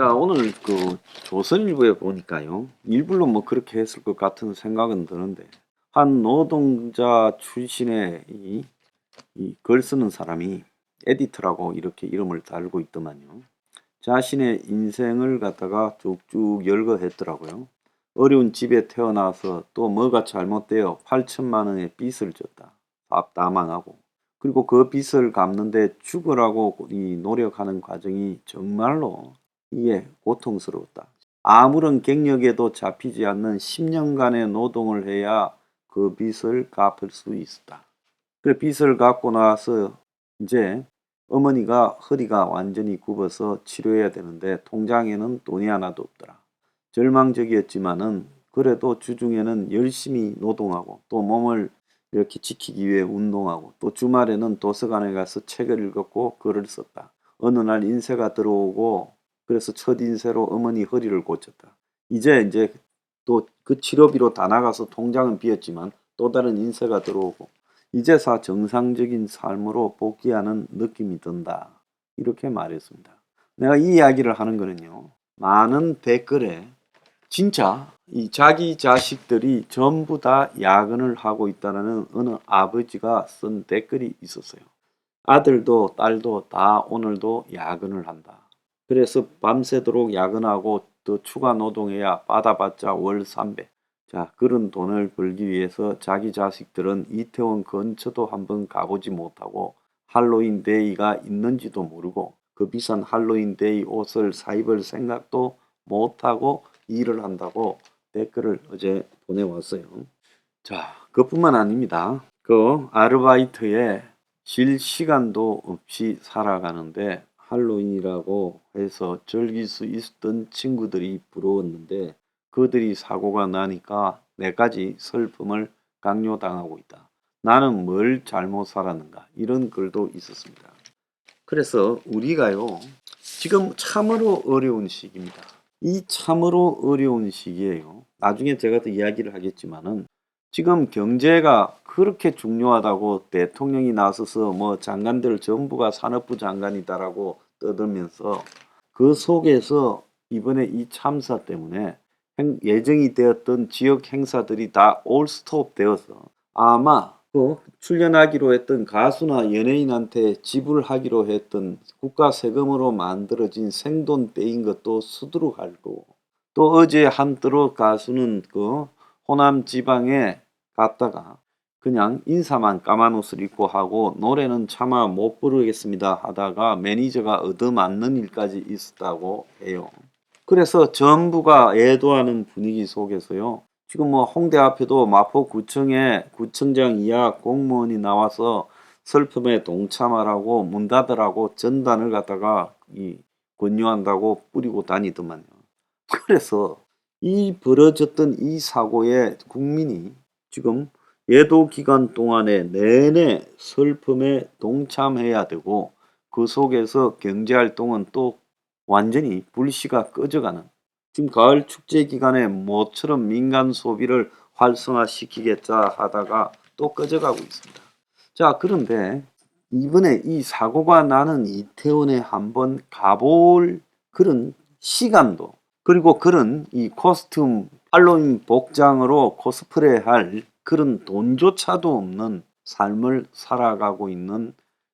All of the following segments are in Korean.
자, 오늘 그 조선일보에 보니까요. 일부러 뭐 그렇게 했을 것 같은 생각은 드는데, 한 노동자 출신의 이 글 쓰는 사람이 에디터라고 이렇게 이름을 달고 있더만요. 자신의 인생을 갖다가 쭉쭉 열거했더라고요. 어려운 집에 태어나서 또 뭐가 잘못되어 8천만 원의 빚을 졌다. 밥 다 망하고. 그리고 그 빚을 갚는데 죽으라고 이 노력하는 과정이 정말로 이게 고통스러웠다. 아무런 경력에도 잡히지 않는 10년간의 노동을 해야 그 빚을 갚을 수 있었다. 그 빚을 갚고 나서 이제 어머니가 허리가 완전히 굽어서 치료해야 되는데 통장에는 돈이 하나도 없더라. 절망적이었지만은 그래도 주중에는 열심히 노동하고 또 몸을 이렇게 지키기 위해 운동하고 또 주말에는 도서관에 가서 책을 읽었고 글을 썼다. 어느 날 인쇄가 들어오고 그래서 첫 인쇄로 어머니 허리를 고쳤다. 이제 또 그 치료비로 다 나가서 통장은 비었지만 또 다른 인쇄가 들어오고 이제서 정상적인 삶으로 복귀하는 느낌이 든다. 이렇게 말했습니다. 내가 이 이야기를 하는 거는요. 많은 댓글에 진짜 이 자기 자식들이 전부 다 야근을 하고 있다는 어느 아버지가 쓴 댓글이 있었어요. 아들도 딸도 다 오늘도 야근을 한다. 그래서 밤새도록 야근하고 더 추가 노동해야 받아봤자 월 300. 자, 그런 돈을 벌기 위해서 자기 자식들은 이태원 근처도 한번 가보지 못하고 할로윈 데이가 있는지도 모르고 그 비싼 할로윈 데이 옷을 사입을 생각도 못하고 일을 한다고 댓글을 어제 보내왔어요. 자, 그뿐만 아닙니다. 그 아르바이트에 쉴 시간도 없이 살아가는데 할로윈이라고 해서 즐길 수 있었던 친구들이 부러웠는데 그들이 사고가 나니까 내까지 슬픔을 강요당하고 있다. 나는 뭘 잘못 살았는가 이런 글도 있었습니다. 그래서 우리가요 지금 참으로 어려운 시기입니다. 이 참으로 어려운 시기에요. 나중에 제가 또 이야기를 하겠지만은 지금 경제가 그렇게 중요하다고 대통령이 나서서 뭐 장관들 전부가 산업부 장관이다라고 떠들면서 그 속에서 이번에 이 참사 때문에 예정이 되었던 지역 행사들이 다 올스톱 되어서 아마 그 출연하기로 했던 가수나 연예인한테 지불하기로 했던 국가 세금으로 만들어진 생돈 떼인 것도 수두룩할 거고 또 어제 한뜨로 가수는 그 호남 지방에 갔다가 그냥 인사만 까만 옷을 입고 하고 노래는 차마 못 부르겠습니다 하다가 매니저가 얻어맞는 일까지 있었다고 해요. 그래서 전부가 애도하는 분위기 속에서요. 지금 뭐 홍대 앞에도 마포구청에 구청장 이하 공무원이 나와서 슬픔에 동참하라고 문 닫으라고 전단을 갖다가 권유한다고 뿌리고 다니더만요. 그래서 이 벌어졌던 이 사고에 국민이 지금 예도 기간 동안에 내내 슬픔에 동참해야 되고 그 속에서 경제활동은 또 완전히 불씨가 꺼져가는 지금 가을 축제 기간에 모처럼 민간 소비를 활성화시키겠자 하다가 또 꺼져가고 있습니다. 자, 그런데 이번에 이 사고가 나는 이태원에 한번 가볼 그런 시간도 그리고 그런 이 코스튬 할로윈 복장으로 코스프레 할 그런 돈조차도 없는 삶을 살아가고 있는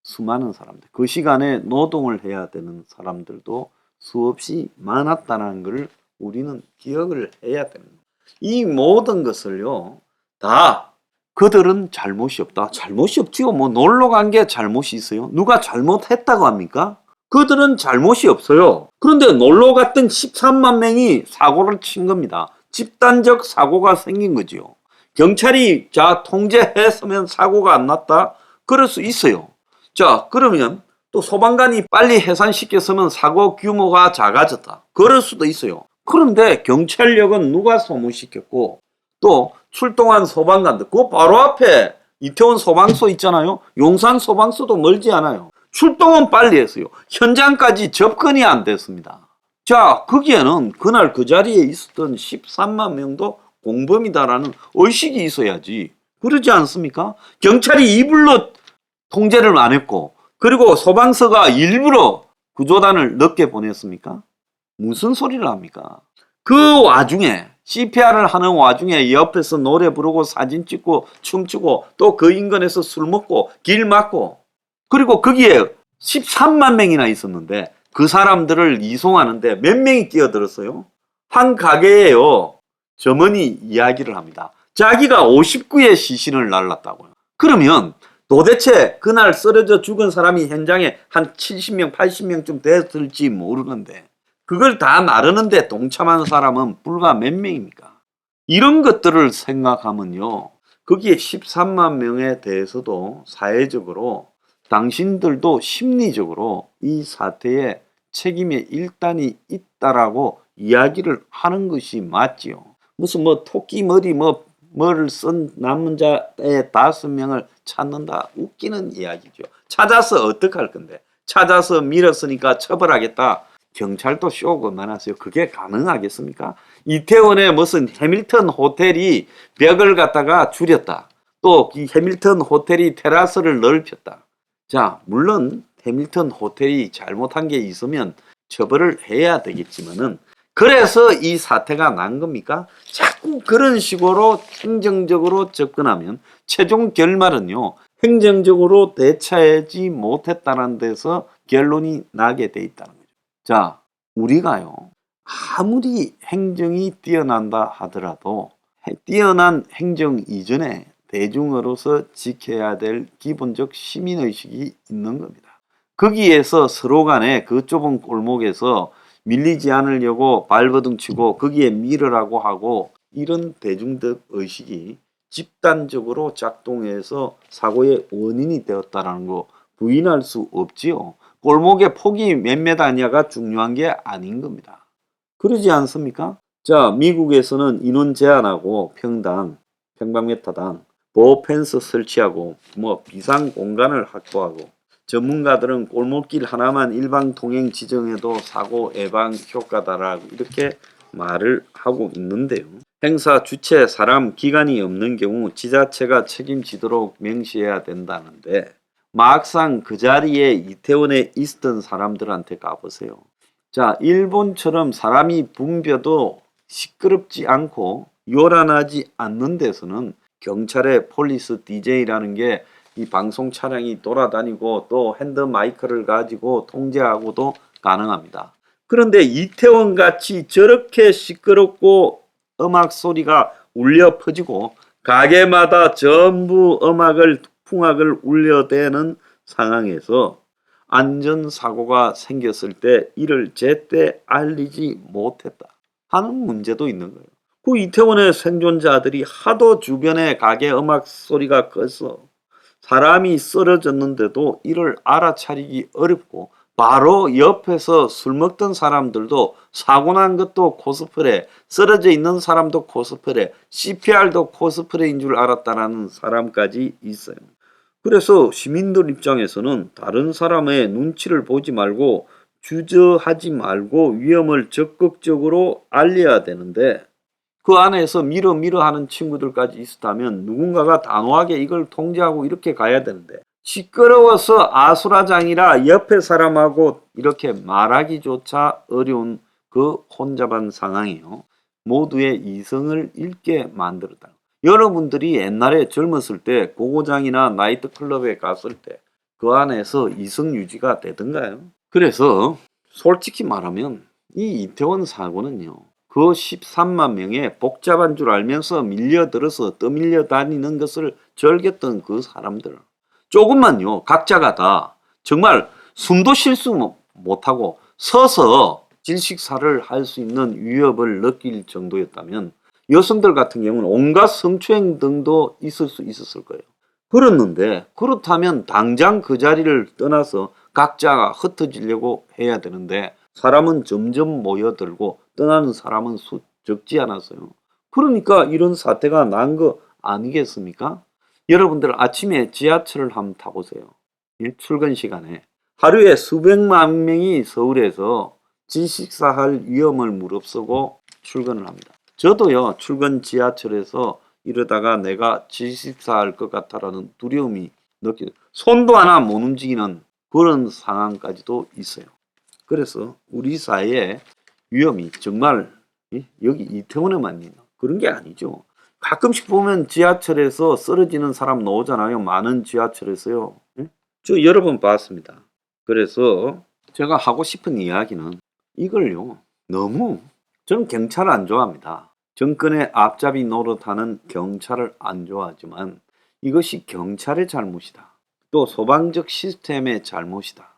수많은 사람들 그 시간에 노동을 해야 되는 사람들도 수없이 많았다는 것을 우리는 기억을 해야 됩니다. 이 모든 것을요 다 그들은 잘못이 없다. 잘못이 없지요. 뭐 놀러 간 게 잘못이 있어요? 누가 잘못했다고 합니까? 그들은 잘못이 없어요. 그런데 놀러 갔던 13만 명이 사고를 친 겁니다. 집단적 사고가 생긴 거지요. 경찰이 자 통제했으면 사고가 안 났다? 그럴 수 있어요. 자, 그러면 또 소방관이 빨리 해산시켰으면 사고 규모가 작아졌다. 그럴 수도 있어요. 그런데 경찰력은 누가 소무시켰고 또 출동한 소방관들 그 바로 앞에 이태원 소방서 있잖아요. 용산 소방서도 멀지 않아요. 출동은 빨리 했어요. 현장까지 접근이 안 됐습니다. 자, 거기에는 그날 그 자리에 있었던 13만 명도 공범이다라는 의식이 있어야지. 그러지 않습니까? 경찰이 이불로 통제를 안 했고 그리고 소방서가 일부러 구조단을 늦게 보냈습니까? 무슨 소리를 합니까? 그 와중에 CPR을 하는 와중에 옆에서 노래 부르고 사진 찍고 춤추고 또 그 인근에서 술 먹고 길 막고 그리고 거기에 13만 명이나 있었는데 그 사람들을 이송하는데 몇 명이 끼어들었어요? 한 가게에요. 점원이 이야기를 합니다. 자기가 59의 시신을 날랐다고요. 그러면 도대체 그날 쓰러져 죽은 사람이 현장에 한 70명, 80명쯤 됐을지 모르는데 그걸 다 나르는데 동참한 사람은 불과 몇 명입니까? 이런 것들을 생각하면요. 거기에 13만 명에 대해서도 사회적으로 당신들도 심리적으로 이 사태에 책임의 일단이 있다라고 이야기를 하는 것이 맞지요. 무슨 뭐 토끼 머리 뭐를 쓴 남자의 5명을 찾는다. 웃기는 이야기죠. 찾아서 어떡할 건데? 찾아서 밀었으니까 처벌하겠다. 경찰도 쇼가 많았어요. 그게 가능하겠습니까? 이태원에 무슨 해밀턴 호텔이 벽을 갖다가 줄였다. 또 이 해밀턴 호텔이 테라스를 넓혔다. 자, 물론 해밀턴 호텔이 잘못한 게 있으면 처벌을 해야 되겠지만은 그래서 이 사태가 난 겁니까? 자꾸 그런 식으로 행정적으로 접근하면 최종 결말은요. 행정적으로 대처하지 못했다는 데서 결론이 나게 돼 있다는 거죠. 자, 우리가요. 아무리 행정이 뛰어난다 하더라도 뛰어난 행정 이전에 대중으로서 지켜야 될 기본적 시민의식이 있는 겁니다. 거기에서 서로 간에 그 좁은 골목에서 밀리지 않으려고 발버둥 치고 거기에 밀으라고 하고 이런 대중적 의식이 집단적으로 작동해서 사고의 원인이 되었다는 거 부인할 수 없지요. 골목의 폭이 몇 메다냐가 중요한 게 아닌 겁니다. 그러지 않습니까? 자, 미국에서는 인원 제한하고 평방미터당 보호 펜스 설치하고 뭐 비상 공간을 확보하고 전문가들은 골목길 하나만 일방 통행 지정해도 사고 예방 효과다라고 이렇게 말을 하고 있는데요. 행사 주체 사람 기간이 없는 경우 지자체가 책임지도록 명시해야 된다는데 막상 그 자리에 이태원에 있었던 사람들한테 가보세요. 자, 일본처럼 사람이 붐벼도 시끄럽지 않고 요란하지 않는 데서는 경찰의 폴리스 DJ라는 게 이 방송 차량이 돌아다니고 또 핸드 마이크를 가지고 통제하고도 가능합니다. 그런데 이태원 같이 저렇게 시끄럽고 음악 소리가 울려 퍼지고 가게마다 전부 풍악을 울려대는 상황에서 안전사고가 생겼을 때 이를 제때 알리지 못했다 하는 문제도 있는 거예요. 그 이태원의 생존자들이 하도 주변에 가게 음악 소리가 커서 사람이 쓰러졌는데도 이를 알아차리기 어렵고 바로 옆에서 술 먹던 사람들도 사고 난 것도 코스프레, 쓰러져 있는 사람도 코스프레, CPR도 코스프레인 줄 알았다라는 사람까지 있어요. 그래서 시민들 입장에서는 다른 사람의 눈치를 보지 말고 주저하지 말고 위험을 적극적으로 알려야 되는데 그 안에서 밀어 하는 친구들까지 있었다면 누군가가 단호하게 이걸 통제하고 이렇게 가야 되는데 시끄러워서 아수라장이라 옆에 사람하고 이렇게 말하기조차 어려운 그 혼잡한 상황이요. 모두의 이성을 잃게 만들었다. 여러분들이 옛날에 젊었을 때 고고장이나 나이트클럽에 갔을 때 그 안에서 이성 유지가 되던가요? 그래서 솔직히 말하면 이 이태원 사고는요. 그 13만 명의 복잡한 줄 알면서 밀려들어서 떠밀려 다니는 것을 즐겼던 그 사람들. 조금만요. 각자가 다 정말 숨도 쉴 수 못하고 서서 질식사를 할 수 있는 위협을 느낄 정도였다면 여성들 같은 경우는 온갖 성추행 등도 있을 수 있었을 거예요. 그렇는데 그렇다면 당장 그 자리를 떠나서 각자가 흩어지려고 해야 되는데 사람은 점점 모여들고 떠나는 사람은 적지 않았어요. 그러니까 이런 사태가 난 거 아니겠습니까? 여러분들 아침에 지하철을 한번 타보세요. 출근 시간에 하루에 수백만 명이 서울에서 질식사할 위험을 무릅쓰고 출근을 합니다. 저도요 출근 지하철에서 이러다가 내가 질식사할 것 같다라는 두려움이 손도 하나 못 움직이는 그런 상황까지도 있어요. 그래서 우리 사회에 위험이 정말 여기 이태원에만 있나? 그런 게 아니죠. 가끔씩 보면 지하철에서 쓰러지는 사람 나오잖아요. 많은 지하철에서요. 저 여러 번 봤습니다. 그래서 제가 하고 싶은 이야기는 이걸요. 너무 저는 경찰을 안 좋아합니다. 정권의 앞잡이 노릇하는 경찰을 안 좋아하지만 이것이 경찰의 잘못이다. 또 소방적 시스템의 잘못이다.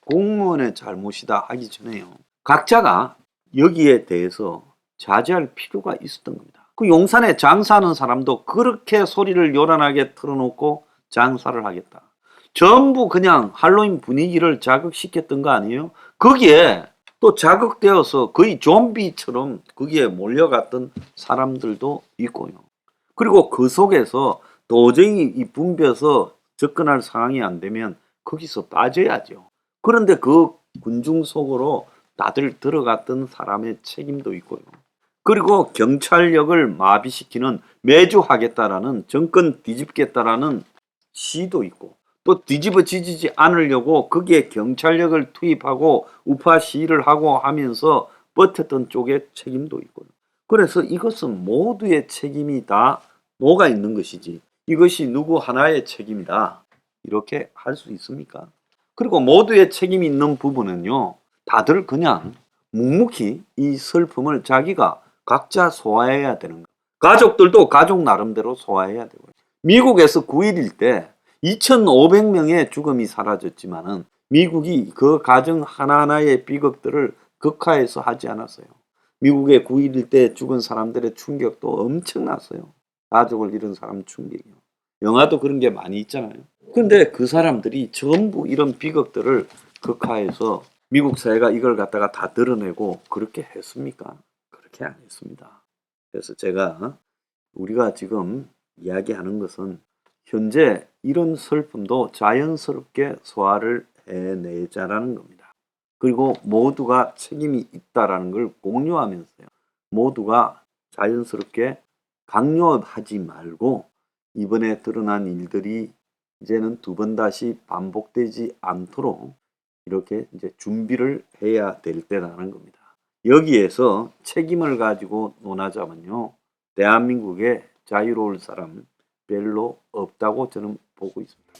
공무원의 잘못이다 하기 전에요. 각자가 여기에 대해서 자제할 필요가 있었던 겁니다. 그 용산에 장사하는 사람도 그렇게 소리를 요란하게 틀어놓고 장사를 하겠다. 전부 그냥 할로윈 분위기를 자극시켰던 거 아니에요? 거기에 또 자극되어서 거의 좀비처럼 거기에 몰려갔던 사람들도 있고요. 그리고 그 속에서 도저히 이 붐벼서 접근할 상황이 안 되면 거기서 빠져야죠. 그런데 그 군중 속으로 다들 들어갔던 사람의 책임도 있고요. 그리고 경찰력을 마비시키는 매주 하겠다라는 정권 뒤집겠다라는 시도 있고 또 뒤집어지지 않으려고 거기에 경찰력을 투입하고 우파 시위를 하고 하면서 버텼던 쪽의 책임도 있고요. 그래서 이것은 모두의 책임이 다 녹아 있는 것이지 이것이 누구 하나의 책임이다 이렇게 할 수 있습니까? 그리고 모두의 책임이 있는 부분은요. 다들 그냥 묵묵히 이 슬픔을 자기가 각자 소화해야 되는 거예요. 가족들도 가족 나름대로 소화해야 되고요. 미국에서 9.11 때 2,500명의 죽음이 사라졌지만은 미국이 그 가정 하나하나의 비극들을 극화해서 하지 않았어요. 미국의 9.11 때 죽은 사람들의 충격도 엄청났어요. 가족을 잃은 사람 충격이요. 영화도 그런 게 많이 있잖아요. 근데 그 사람들이 전부 이런 비극들을 극화해서 미국 사회가 이걸 갖다가 다 드러내고 그렇게 했습니까? 그렇게 안 했습니다. 그래서 제가 우리가 지금 이야기하는 것은 현재 이런 슬픔도 자연스럽게 소화를 해내자라는 겁니다. 그리고 모두가 책임이 있다라는 걸 공유하면서요. 모두가 자연스럽게 강요하지 말고 이번에 드러난 일들이 이제는 두 번 다시 반복되지 않도록 이렇게 이제 준비를 해야 될 때라는 겁니다. 여기에서 책임을 가지고 논하자면요. 대한민국에 자유로울 사람 별로 없다고 저는 보고 있습니다.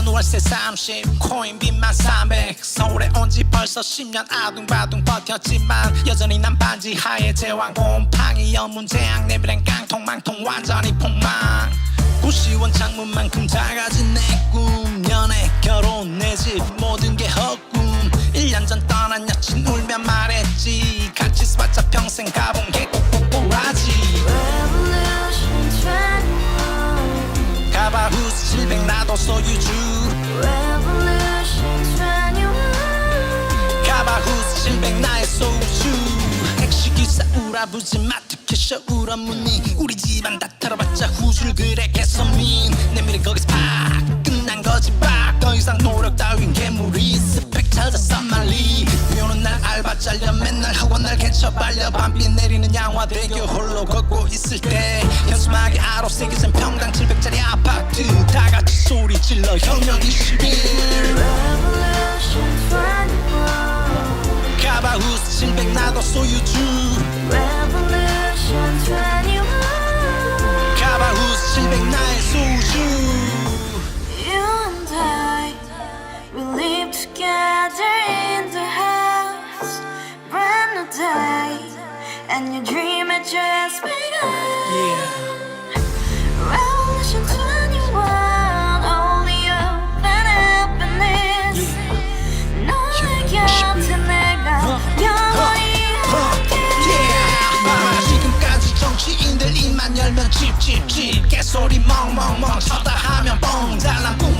월세 30 코인빚만 300 서울에 온 지 벌써 10년 아둥바둥 버텼지만 여전히 난 반지 하에 제왕 곰팡이 연문제약 내비랑 깡통망통 완전히 폭망 구시원 창문만큼 작아진 내 꿈 연애 결혼 내 집 모든 게 헛꿈 1년 전 떠난 여친 울며 말했지 같이 써봤자 평생 가본 게 꼭꼭꼭하지 가바후스 700 나도 소유주 가바후스 700 나의 소유주 택시기사 우라부지 마트캐셔 울어무니 우리 집안 다 털어봤자 후줄 그래 개선민 내 미래 거기서 팍 끝난 거지 팍 더 이상 노력 따윈 괴물이 스펙 찾아서 말리 비오는 날 알바 잘려 맨날 학원 날 개쳐 발려 밤비 내리는 양화대교 홀로 걷고 있을 때 현수막에 아로 새겨진 평당 700짜리 아파트 다같이 소리 질러 혁명 21 가바후스 700 나도 소유주 가바후스 700 나의 소유주 We live together in the house, brand new day, and your dream had just begun. Revolution 21, only hope and happiness. 너의 곁에 내가 영원히 함께. 지금까지 정치인들 입만 열면 찝찝찝 개소리 멍멍멍 쳤다 하면 뻥 잘난 뿜